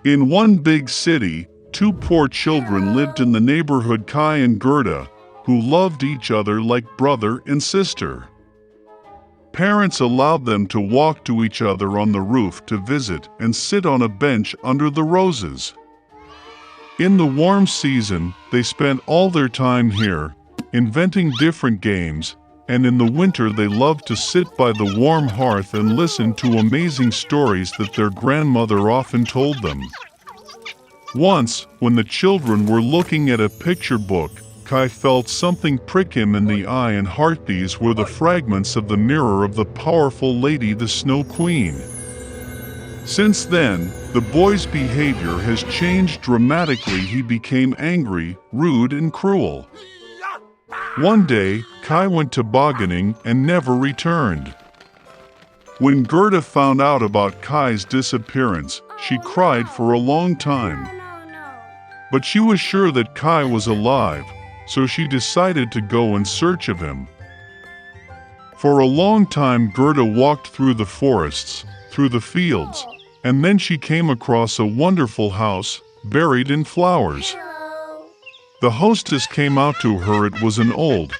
In one big city, two poor children lived in the neighborhood, Kai and Gerda, who loved each other like brother and sister. Parents allowed them to walk to each other on the roof to visit and sit on a bench under the roses. In the warm season, they spent all their time here, inventing different games, and in the winter they loved to sit by the warm hearth and listen to amazing stories that their grandmother often told them. Once, when the children were looking at a picture book, Kai felt something prick him in the eye and heart. These were the fragments of the mirror of the powerful lady, the Snow Queen. Since then, the boy's behavior has changed dramatically. He became angry, rude, and cruel. One day, Kai went tobogganing and never returned. When Gerda found out about Kai's disappearance, she cried for a long time. But she was sure that Kai was alive, so she decided to go in search of him. For a long time, Gerda walked through the forests, through the fields, and then she came across a wonderful house, buried in flowers. The hostess came out to her. It was an old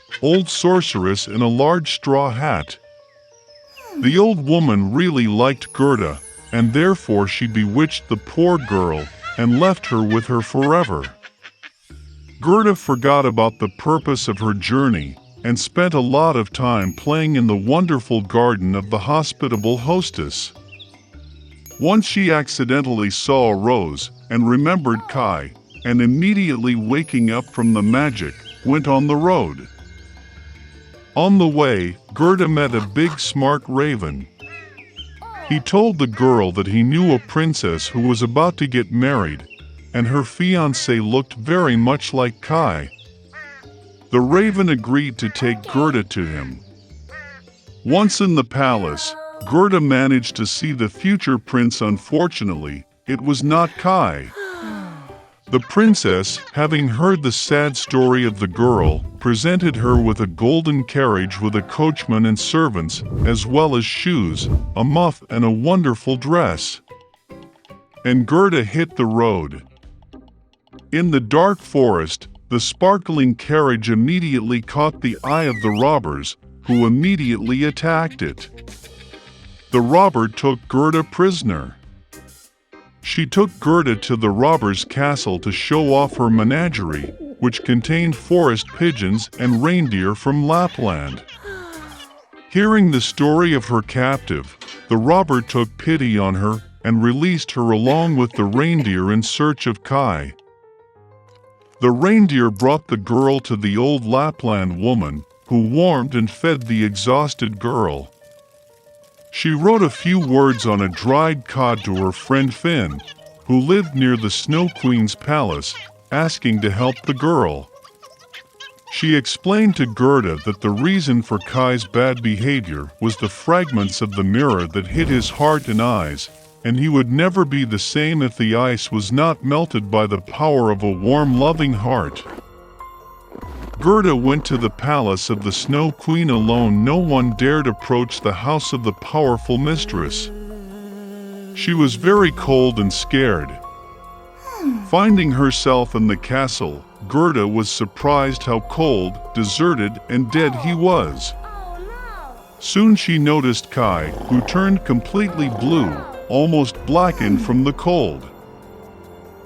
sorceress in a large straw hat. The old woman really liked Gerda, and therefore she bewitched the poor girl and left her with her forever. Gerda forgot about the purpose of her journey and spent a lot of time playing in the wonderful garden of the hospitable hostess. Once she accidentally saw a rose and remembered Kai, and immediately waking up from the magic, went on the road. On the way, Gerda met a big smart raven. He told the girl that he knew a princess who was about to get married, and her fiancé looked very much like Kai. The raven agreed to take Gerda to him. Once in the palace, Gerda managed to see the future prince. Unfortunately, it was not Kai. The princess, having heard the sad story of the girl, presented her with a golden carriage with a coachman and servants, as well as shoes, a muff, and a wonderful dress. And Gerda hit the road. In the dark forest, the sparkling carriage immediately caught the eye of the robbers, who immediately attacked it. The robber took Gerda prisoner. She took Gerda to the robber's castle to show off her menagerie, which contained forest pigeons and reindeer from Lapland. Hearing the story of her captive, the robber took pity on her and released her along with the reindeer in search of Kai. The reindeer brought the girl to the old Lapland woman, who warmed and fed the exhausted girl. She wrote a few words on a dried cod to her friend Finn, who lived near the Snow Queen's palace, asking to help the girl. She explained to Gerda that the reason for Kai's bad behavior was the fragments of the mirror that hit his heart and eyes, and he would never be the same if the ice was not melted by the power of a warm, loving heart. Gerda went to the palace of the Snow Queen alone. No one dared approach the house of the powerful mistress. She was very cold and scared. Finding herself in the castle, Gerda was surprised how cold, deserted, and dead he was. Soon she noticed Kai, who turned completely blue, almost blackened from the cold.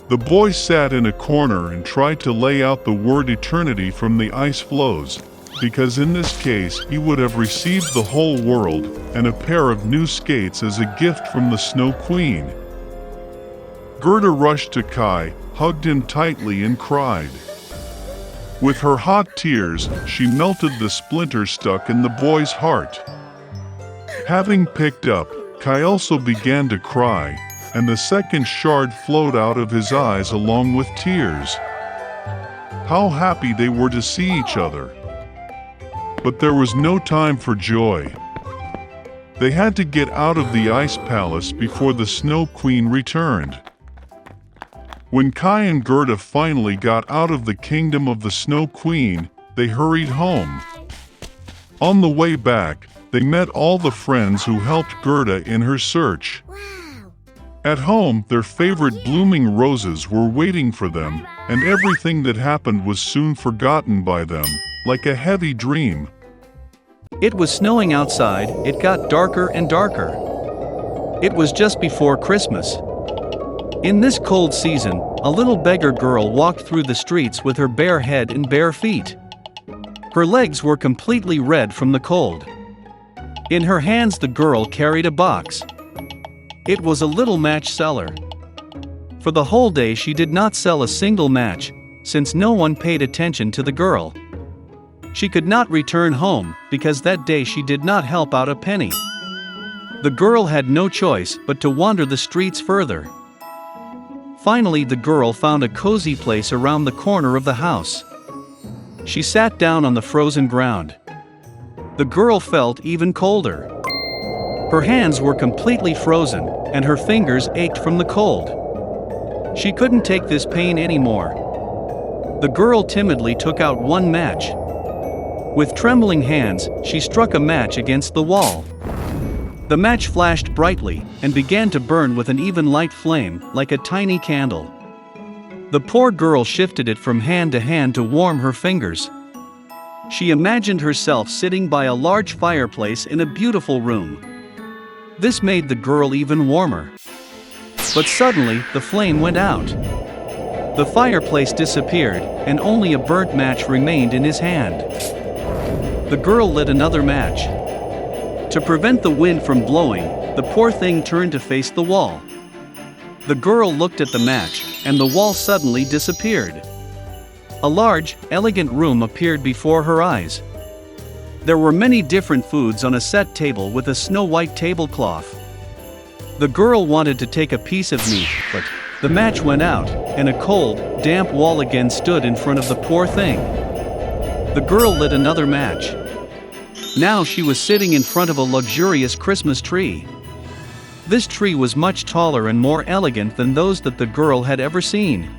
The boy sat in a corner and tried to lay out the word eternity from the ice floes, because in this case he would have received the whole world and a pair of new skates as a gift from the Snow Queen. Gerda rushed to Kai, hugged him tightly and cried. With her hot tears, she melted the splinter stuck in the boy's heart. Having picked up, Kai also began to cry, and the second shard flowed out of his eyes along with tears. How happy they were to see each other! But there was no time for joy. They had to get out of the ice palace before the Snow Queen returned. When Kai and Gerda finally got out of the kingdom of the Snow Queen, they hurried home. On the way back, they met all the friends who helped Gerda in her search. At home, their favorite blooming roses were waiting for them, and everything that happened was soon forgotten by them, like a heavy dream. It was snowing outside. It got darker and darker. It was just before Christmas. In this cold season, a little beggar girl walked through the streets with her bare head and bare feet. Her legs were completely red from the cold. In her hands, the girl carried a box. It was a little match seller. For the whole day, she did not sell a single match, since no one paid attention to the girl. She could not return home, because that day she did not help out a penny. The girl had no choice but to wander the streets further. Finally, the girl found a cozy place around the corner of the house. She sat down on the frozen ground. The girl felt even colder. Her hands were completely frozen, and her fingers ached from the cold. She couldn't take this pain anymore. The girl timidly took out one match. With trembling hands, she struck a match against the wall. The match flashed brightly and began to burn with an even light flame, like a tiny candle. The poor girl shifted it from hand to hand to warm her fingers. She imagined herself sitting by a large fireplace in a beautiful room. This made the girl even warmer. But suddenly, the flame went out. The fireplace disappeared, and only a burnt match remained in his hand. The girl lit another match. To prevent the wind from blowing, the poor thing turned to face the wall. The girl looked at the match, and the wall suddenly disappeared. A large, elegant room appeared before her eyes. There were many different foods on a set table with a snow-white tablecloth. The girl wanted to take a piece of meat, but the match went out, and a cold, damp wall again stood in front of the poor thing. The girl lit another match. Now she was sitting in front of a luxurious Christmas tree. This tree was much taller and more elegant than those that the girl had ever seen.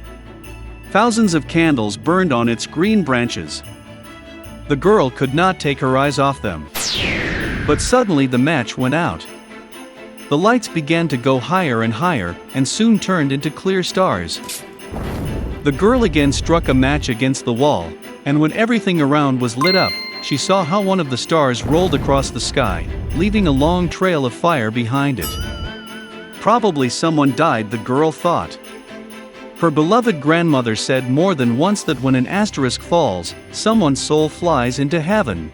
Thousands of candles burned on its green branches. The girl could not take her eyes off them. But suddenly the match went out. The lights began to go higher and higher, and soon turned into clear stars. The girl again struck a match against the wall, and when everything around was lit up, she saw how one of the stars rolled across the sky, leaving a long trail of fire behind it. Probably someone died, the girl thought. Her beloved grandmother said more than once that when an asterisk falls, someone's soul flies into heaven.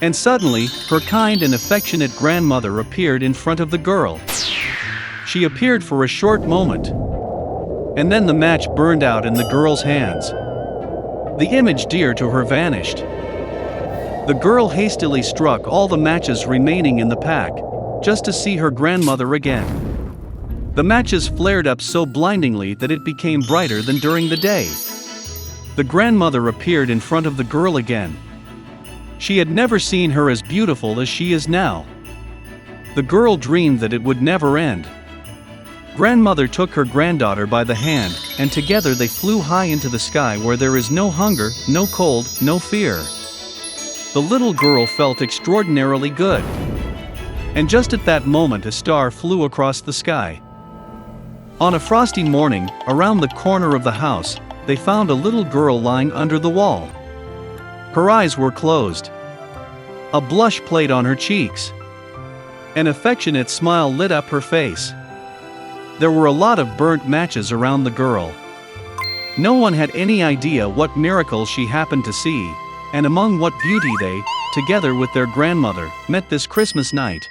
And suddenly, her kind and affectionate grandmother appeared in front of the girl. She appeared for a short moment. And then the match burned out in the girl's hands. The image dear to her vanished. The girl hastily struck all the matches remaining in the pack, just to see her grandmother again. The matches flared up so blindingly that it became brighter than during the day. The grandmother appeared in front of the girl again. She had never seen her as beautiful as she is now. The girl dreamed that it would never end. Grandmother took her granddaughter by the hand, and together they flew high into the sky where there is no hunger, no cold, no fear. The little girl felt extraordinarily good. And just at that moment a star flew across the sky. On a frosty morning, around the corner of the house, they found a little girl lying under the wall. Her eyes were closed. A blush played on her cheeks. An affectionate smile lit up her face. There were a lot of burnt matches around the girl. No one had any idea what miracle she happened to see, and among what beauty they, together with their grandmother, met this Christmas night.